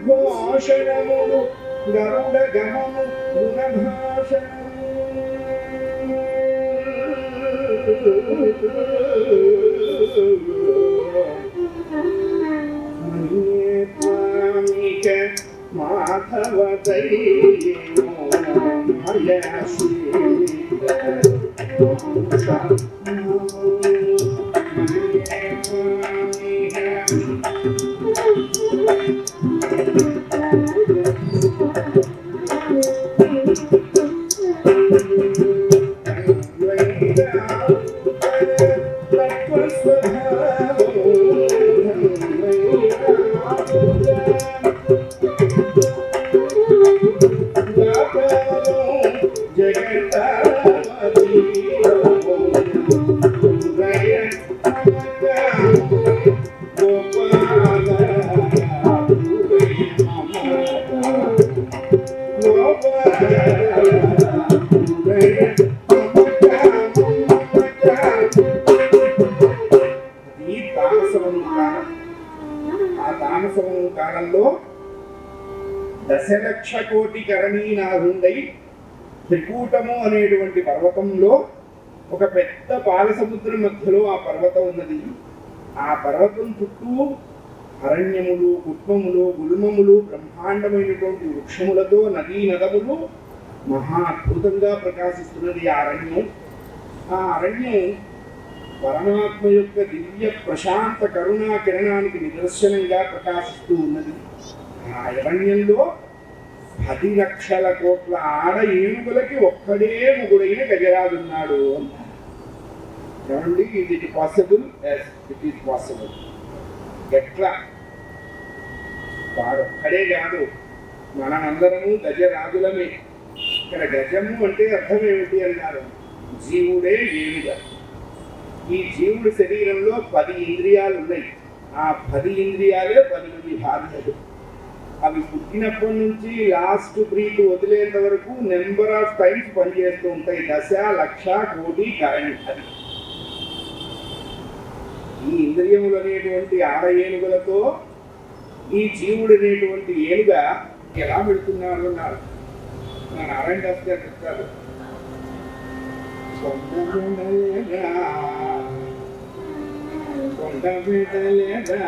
ఘోషణములు గరుడ గమము గుణభాషణము మాధవ దైవో దశలక్ష కోటి కరణీనాథుండై త్రికూటము అనేటువంటి పర్వతంలో ఒక పెద్ద పాలసముద్రం మధ్యలో ఆ పర్వతం ఉన్నది. ఆ పర్వతం చుట్టూ అరణ్యములు, కుట్మములు, గుల్మములు, బ్రహ్మాండమైనటువంటి వృక్షములతో నదీ నదములు మహా అద్భుతంగా ప్రకాశిస్తున్నది ఆ అరణ్యం. ఆ అరణ్యం పరమాత్మ యొక్క దివ్య ప్రశాంత కరుణా కిరణానికి నిదర్శనంగా ప్రకాశిస్తూ ఉన్నది. ఆ అరణ్యంలో 10 లక్షల కోట్ల ఆడ ఏనుగులకి ఒక్కడే ముగుడైన గజరాజున్నాడు అన్నారు. ఏమండి, it possible? Yes, it is possible. ఎట్లా? వాడొక్కడే కాదు, మనమందరము గజరాజులమే. ఇక్కడ గజము అంటే అర్థం ఏమిటి అన్నారు? జీవుడే ఏనుగ. ఈ జీవుడి శరీరంలో 10 ఇంద్రియాలు ఉన్నాయి. ఆ 10 ఇంద్రియాలే 10 భార్యలు. అవి పుట్టినప్పటి నుంచి లాస్ట్ బ్రీత్ వదిలేంత వరకు నెంబర్ ఆఫ్ టైమ్స్ పనిచేస్తూ ఉంటాయి. 10 లక్ష కోటి కరణి. అది ఈ ఇంద్రియములు అనేటువంటి ఆడ ఏనుగులతో ఈ జీవుడు అనేటువంటి ఏనుగ ఎలా పెడుతున్నాడు అన్నారు. నారాయణ దాస్ గారు చెప్తారు, కొండ బిడ్డలేదా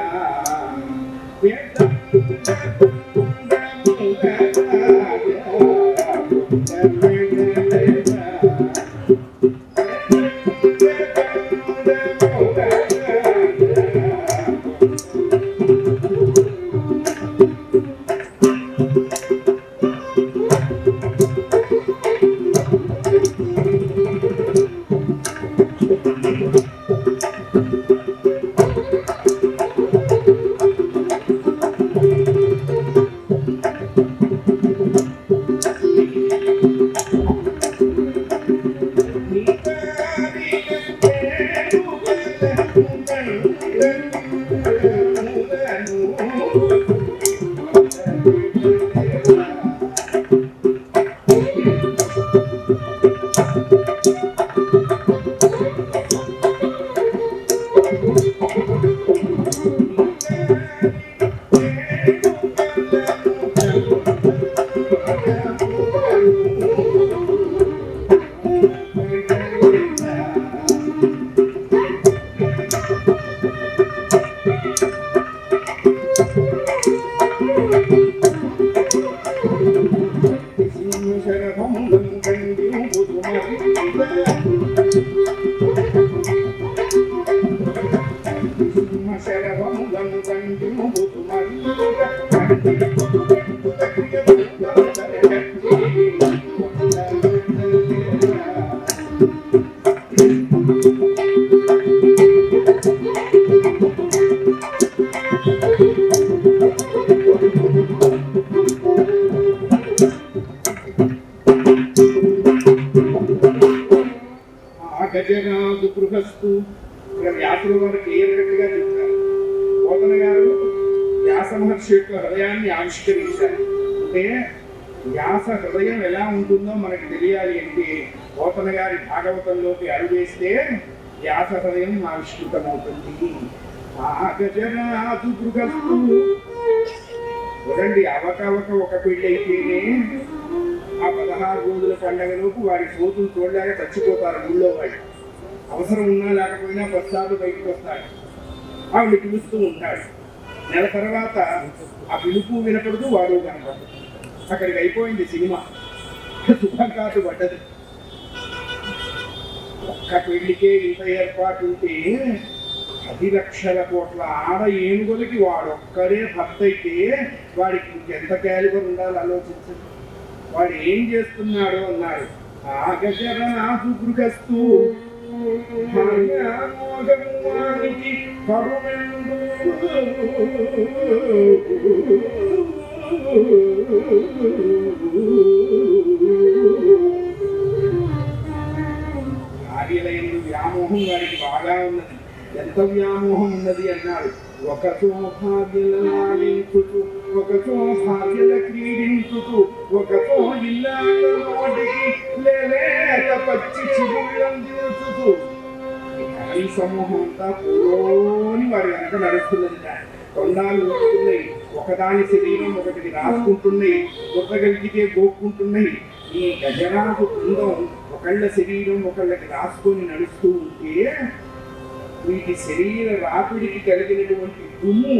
గజరాజు గృహస్థు. వ్యాసుల వారు క్లియర్గా చెప్తారు. పోతన గారు వ్యాస మహర్షి యొక్క హృదయాన్ని ఆవిష్కరించారు. అంటే వ్యాస హృదయం ఎలా ఉంటుందో మనకు తెలియాలి అంటే పోతన గారి భాగవతంలోకి అడుగేస్తే వ్యాస హృదయం ఆవిష్కృతమవుతుంది. గజరాజు గృహస్థు. చూడండి, అవకవక ఒక పెళ్ళి అయితేనే ఆ 16 రోజుల పండగలోపు వారి సోతులు చూడలేక చచ్చిపోతారు ఊళ్ళో వాళ్ళు. అవసరం ఉన్నా లేకపోయినా బస్సాలు బయటకు వస్తాడు, ఆవిడ పిలుస్తూ ఉంటాడు. నెల తర్వాత ఆ పిలుపు వినపడదు, వాడు కనపడదు. అక్కడికి అయిపోయింది సినిమా, శుభంకాటు పడ్డది. ఒక్క పెళ్లికే ఇంత ఏర్పాటు ఉంటే 10 లక్షల కోట్ల ఆడ ఏనుగులకి వాడొక్కడే భర్త అయితే వాడికి ఇంకెంత క్యాలిబర్ ఉండాలి ఆలోచించండి. వాడు ఏం చేస్తున్నాడు అన్నాడు. ఆ గజరాజు గృహస్థు భార్యామోగమువానికి కరుణెందు భార్యలైన వ్యామోహం వారికి బాగా ఉన్నది. ఎంత వ్యామోహం ఉన్నది అన్నాడు. ఒకచో భాగ్యలాడించుతూ, ఒకచో భాగ్యల క్రీడించుతూ, ఒకచో ఇల్లాల నోటికి లేలేత పచ్చి చిగుళ్ళం తీర్చుతూ ఈ సమూహం అంతా పూలోని వారి వెనక నడుస్తున్నది. కొండాలు ఊరుతున్నాయి, ఒకదాని శరీరం ఒకటికి రాసుకుంటున్నాయి, గుర్రగలిగితే గోక్కుంటున్నాయి. ఈ గజరాజు బృందం ఒకళ్ళ శరీరం ఒకళ్ళకి రాసుకొని నడుస్తూ ఉంటే వీటి శరీర రాపిడికి కలిగినటువంటి దుమ్ము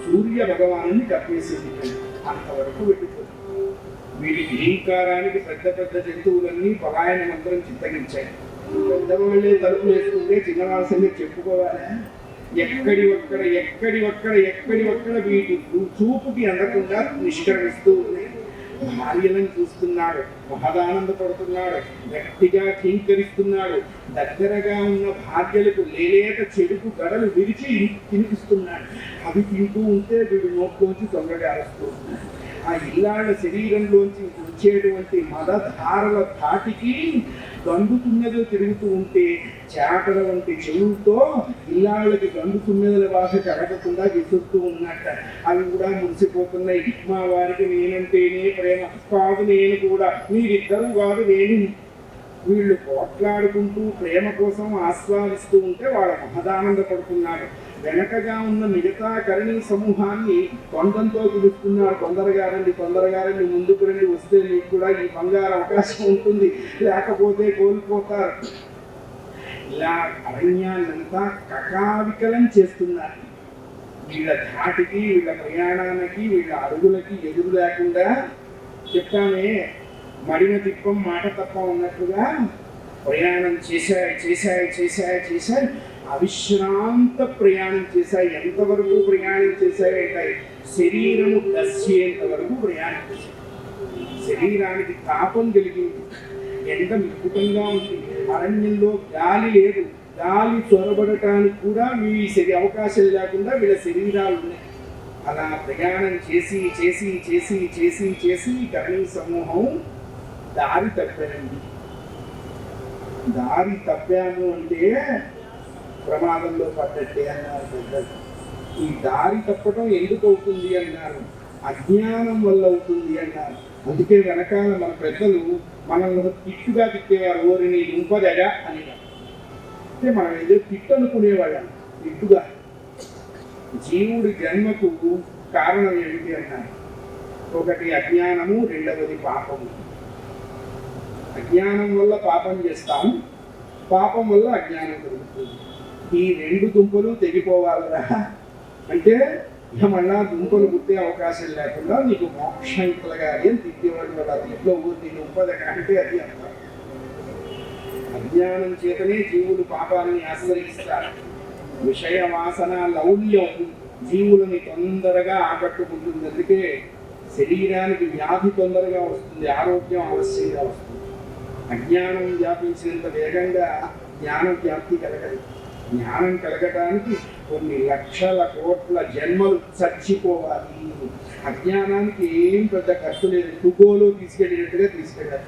సూర్య భగవాను కప్పేసింది. అంతవరకు వెళ్ళిపోతుంది. వీటి హింకారానికి పెద్ద పెద్ద జంతువులన్నీ పలాయన మంత్రం చిత్తగించాయి. పెద్దవాళ్ళే తలుపులు వేసుకుంటే చిన్నవాళ్ళ సంగతి చెప్పుకోవాలా? ఎక్కడి ఒక్కడ వీటి చూపుకి అందకుండా నిష్క్రమిస్తూ ఉన్నాయి. భార్యలను చూస్తున్నాడు, మహదానందపడుతున్నాడు, గట్టిగా కింకరిస్తున్నాడు. దగ్గరగా ఉన్న భార్యలకు లేలేక చెడుకు గడలు విరిచి తినిపిస్తున్నాడు. అవి తింటూ ఉంటే వీడు నోట్లోంచి తొందరగా అరుస్తూ ఉన్నాడు. ఆ ఇల్లాళ్ళ శరీరంలోంచి వచ్చేటువంటి మదధారల ధాటికి గండుతున్నదో తిరుగుతూ ఉంటే చేపల వంటి చెవులతో ఇల్లాళ్ళకి గండుతున్నదల భాష కలగకుండా విసురుతూ ఉన్నట్ట. అవి కూడా మురిసిపోతున్నాయి. మా వారికి నేనంటేనే ప్రేమ కాదు, నేను కూడా, మీరిద్దరూ కాదు నేను. వీళ్ళు పోట్లాడుకుంటూ ప్రేమ కోసం ఆస్వాదిస్తూ ఉంటే వాళ్ళ మహదానందపడుతున్నాడు. వెనకగా ఉన్న మిగతా కరణీ సమూహాన్ని కొండంతో పిలుస్తున్నాడు. తొందరగా రండి, ముందుకు రండి, వస్తే మీకు కూడా ఈ బంగారు అవకాశం ఉంటుంది, లేకపోతే కోల్పోతారు. ఇలా అరణ్యాన్నంతా కకావికలం చేస్తున్నారు. వీళ్ళ ధాటికి, వీళ్ళ ప్రయాణానికి, వీళ్ళ అడుగులకి ఎదురు లేకుండా చెప్తామే మడిన తిప్పం మాట తప్ప ఉన్నట్లుగా ప్రయాణం చేశాయి. అవిశ్రాంత ప్రయాణం చేశాయి. ఎంతవరకు ప్రయాణం చేశాయి అంటే శరీరము దస్యేంత వరకు ప్రయాణం చేశాయి. శరీరానికి తాపం కలిగింది, ఎండ మిక్కుతంగా ఉంది, అరణ్యంలో గాలి లేదు, గాలి చొరబడటానికి కూడా ఈ అవకాశం లేకుండా వీళ్ళ శరీరాలు ఉన్నాయి. అలా ప్రయాణం చేసి కరణీ సమూహం దారి తప్పారండి. దారి తప్పాము అంటే ప్రమాదంలో పడ్డట్టే అన్నారు పెద్దలు. ఈ దారి తప్పటం ఎందుకు అవుతుంది అన్నారు? అజ్ఞానం వల్ల అవుతుంది అన్నారు. అందుకే వెనకాల మన పెద్దలు మనల్ని తిట్టుగా తిట్టేవారు, ఓరి నీ దుంపదగా అని. అంటే మనం ఏదో తిట్టు అనుకునేవాళ్ళం, తిట్టుగా. జీవుడి జన్మకు కారణం ఏమిటి అన్నారు? ఒకటి అజ్ఞానము, రెండవది పాపము. అజ్ఞానం వల్ల పాపం చేస్తాం, పాపం వల్ల అజ్ఞానం కలుగుతుంది. ఈ రెండు దుంపలు తెగిపోవాలరా అంటే ఇక మళ్ళా దుంపలు పుట్టే అవకాశం లేకుండా నీకు మోక్షం కలగాలి అని తిట్టేవాడు. వాళ్ళ ఇంట్లో ఊరి దుంపదగా అంటే అది అంత అజ్ఞానం చేతనే జీవులు పాపాన్ని ఆశ్రయిస్తారు. విషయ వాసన లౌల్యం జీవులని తొందరగా ఆకట్టుకుంటుంది. అందుకే శరీరానికి వ్యాధి తొందరగా వస్తుంది, ఆరోగ్యం అవశ్యంగా వస్తుంది. అజ్ఞానం వ్యాపించినంత వేగంగా జ్ఞానం వ్యాప్తి కలగదు. జ్ఞానం కలగటానికి కొన్ని లక్షల కోట్ల జన్మలు చచ్చిపోవాలి. అజ్ఞానానికి ఏం పెద్ద ఖర్చు లేదు, తుగోలో తీసుకెళ్ళినట్టుగా తీసుకెళ్ళాలి.